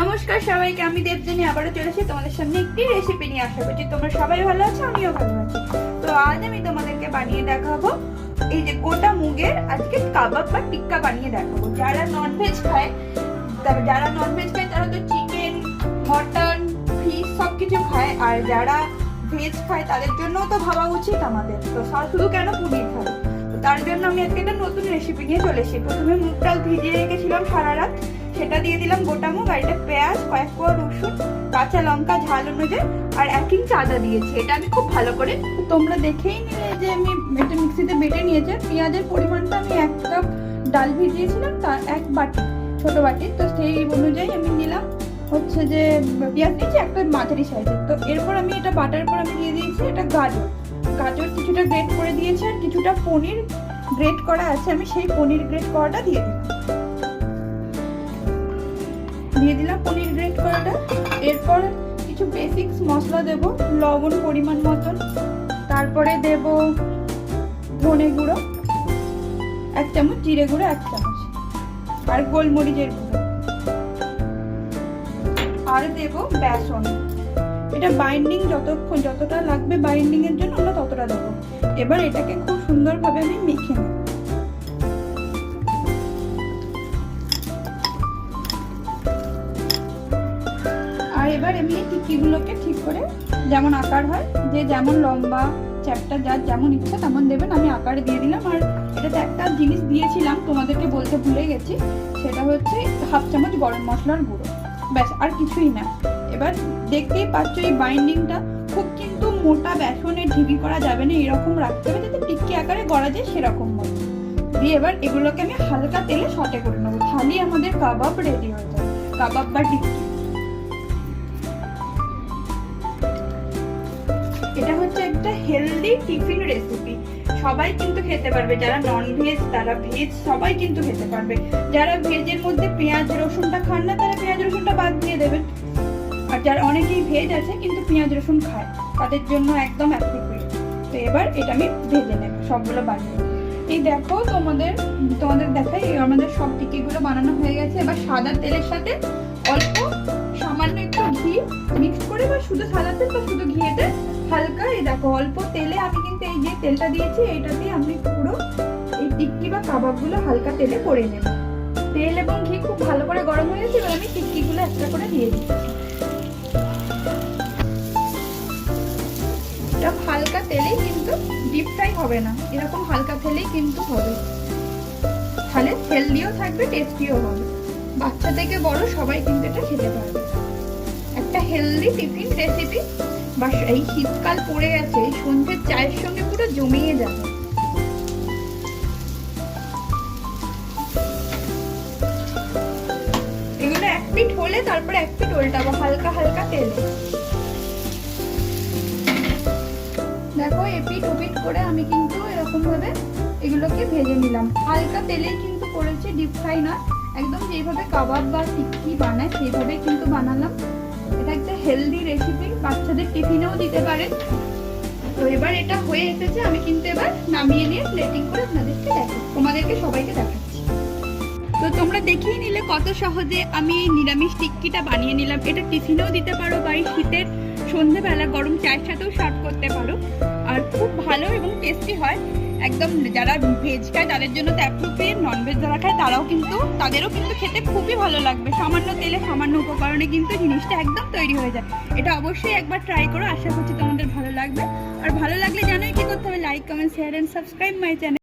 নমস্কার সবাইকে, আমি দেবজানী আবারও চলে এসেছি তোমাদের সামনে একটি রেসিপি নিয়ে। আশা করছি তোমরা সবাই ভালো আছো, আমিও ভালো আছি। তো আজ আমি তোমাদেরকে বানিয়ে দেখাবো এই যে গোটা মুগের আজকে কাবাব বা টিক্কা বানিয়ে দেখাবো। যারা ননভেজ খায় তারা তো চিকেন, মটন, ফিশ সবকিছু খায়, আর যারা ভেজ খায় তাদের জন্যও তো ভাবা উচিত আমাদের। তো শুধু কেন পনির খায়, তো তার জন্য আমি আজকে একটা নতুন রেসিপি নিয়ে চলে এসেছি। প্রথমে মুগ ডাল ভিজিয়ে রেখেছিলাম সারা রাত, সেটা দিয়ে দিলাম গোটা মুগ, আর এটা পেঁয়াজ, কয়েক কোয়া রসুন, কাঁচা লঙ্কা ঝাল অনুযায়ী, আর 1 ইঞ্চ আদা দিয়েছি। এটা আমি খুব ভালো করে, তোমরা দেখেই নিলে যে আমি এটা মিক্সিতে বেটে নিয়েছি। পেঁয়াজের পরিমাণটা আমি 1 কাপ ডাল ভিজিয়েছিলাম, তার 1 বাটি ছোট বাটি, তো সেই অনুযায়ী আমি নিলাম হচ্ছে যে পেঁয়াজ দিয়েছি একটা মাঝারি সাইজের। তো এরপর আমি এটা বাটার পর আমি দিয়ে দিয়েছি এটা গাজর কিছুটা গ্রেট করে দিয়েছি, আর কিছুটা পনির গ্রেট করা আছে, আমি সেই পনির গ্রেট করাটা দিয়ে দিলাম পনির গ্রেট করাটা। এরপর কিছু বেসিক্স মশলা দেব, লবণ পরিমাণ মতন, তারপরে দেব ধনে গুঁড়ো 1 চামচ, জিরে গুঁড়ো 1 চামচ, আর গোলমরিচের গুঁড়ো, আর দেব বেসন। এটা বাইন্ডিং যতটা লাগবে বাইন্ডিং এর জন্য আমরা ততটা দেবো। এবার এটাকে খুব সুন্দরভাবে আমি মেখে নেব। আর এবার আমি এই টিক্কিগুলোকে ঠিক করে যেমন আকার হয়, যে যেমন লম্বা চ্যাপটা যার যেমন ইচ্ছা তেমন দেবেন। আমি আকারে দিয়ে দিলাম। আর এটাতে একটা জিনিস দিয়েছিলাম তোমাদেরকে বলতে ভুলে গেছি, সেটা হচ্ছে 1/2 চামচ গরম মশলার গুঁড়ো, ব্যাস, আর কিছুই না। এবার দেখতেই পাচ্ছ এই বাইন্ডিংটা খুব কিন্তু মোটা বেসনের ঢিবি করা যাবে না, এরকম রাখতে হবে যাতে টিক্কি আকারে গড়া যায় সেরকম মতো দিয়ে। এবার এগুলোকে আমি হালকা তেলে সটে করে নেবো, তাহলে আমাদের কাবাব রেডি হয়ে যাবে, কাবাব বা টিক্কি। এটা হচ্ছে একটা হেলদি টিফিন রেসিপি, সবাই কিন্তু খেতে পারবে। যারা নন ভেজ, তারা ভেজ, সবাই কিন্তু খেতে পারবে। যারা ভেজের মধ্যে পেঁয়াজ রসুনটা খান না, তারা পেঁয়াজ রসুনটা বাদ দিয়ে দেবেন। আর যারা অনেকেই ভেজ আছে কিন্তু পেঁয়াজ রসুন খায়, তাদের জন্য একদম অ্যাপ্রোপ্রিয়েট। তো এবার এটা আমি ভেজে নেব সবগুলো বানিয়ে। এই দেখো তোমাদের দেখাই, আমাদের সব টিক্কিগুলো বানানো হয়ে গেছে। এবার সাদা তেলের সাথে অল্প সামান্য একটু ঘি মিক্স করে, বা শুধু সাদা তেল বা শুধু ঘিতে হালকা, এই দেখো অল্প তেলে আমি কিন্তু এই যে তেলটা দিয়েছি এইটা দিয়ে আমি পুরো এই টিক্কি বা কাবাবগুলো হালকা তেলে করে নেব। তেল এবং ঘি খুব ভালো করে গরম হয়ে গেছে, এবার আমি টিক্কিগুলো একটা করে দিয়ে দিচ্ছি। এটা হালকা তেলেই কিন্তু, ডিপ ফ্রাই হবে না, এরকম হালকা তেলেই কিন্তু হবে, তাহলে হেলদিও থাকবে, টেস্টিও হবে। বাচ্চা থেকে বড় সবাই কিন্তু এটা খেতে পারবে। একটা হেলদি টিফিন রেসিপি, বা এই শীতকাল পড়ে গেছে, সন্ধ্যের চায়ের সঙ্গে পুরো জমিয়ে যাবে। এগুলো 1 পিঠ হলে তারপরে 1 পিঠ উল্টাবো হালকা হালকা তেলে। দেখো এপিঠ ওপিঠ করে আমি কিন্তু এরকম ভাবে এগুলোকে ভেজে নিলাম, হালকা তেলেই কিন্তু করেছি, ডিপ ফ্রাই না, একদম যেভাবে কাবাব বা টিক্কি বানায় সেইভাবে কিন্তু বানালাম। এটা একটা হেলদি রেসিপি, বাচ্চাদের টিফিনেও দিতে পারেন। তো এবার এটা হয়ে এসেছে, আমি কিন্তু এবার নামিয়ে নিয়ে প্লেটিং করে তোমাদেরকে সবাইকে দেখাচ্ছি। তো তোমরা দেখিয়ে নিলে কত সহজে আমি এই নিরামিষ টিক্কিটা বানিয়ে নিলাম। এটা টিফিনেও দিতে পারো, বা এই শীতের সন্ধ্যেবেলা গরম চায়ের সাথেও সার্ভ করতে পারো, আর খুব ভালো এবং টেস্টি হয়। একদম যারা ভেজ খায় তাদের জন্য তো অ্যাপ্রোপ্রিয়েট, ননভেজ যারা খায় তাদেরও কিন্তু খেতে খুবই ভালো লাগবে। সামান্য তেলে সামান্য উপকরণে কিন্তু জিনিসটা একদম তৈরি হয়ে যায়। এটা অবশ্যই একবার ট্রাই করো, আশা করছি তোমাদের ভালো লাগবে। আর ভালো লাগলে জানোই কি করতে হবে, like, comment, share and subscribe my channel.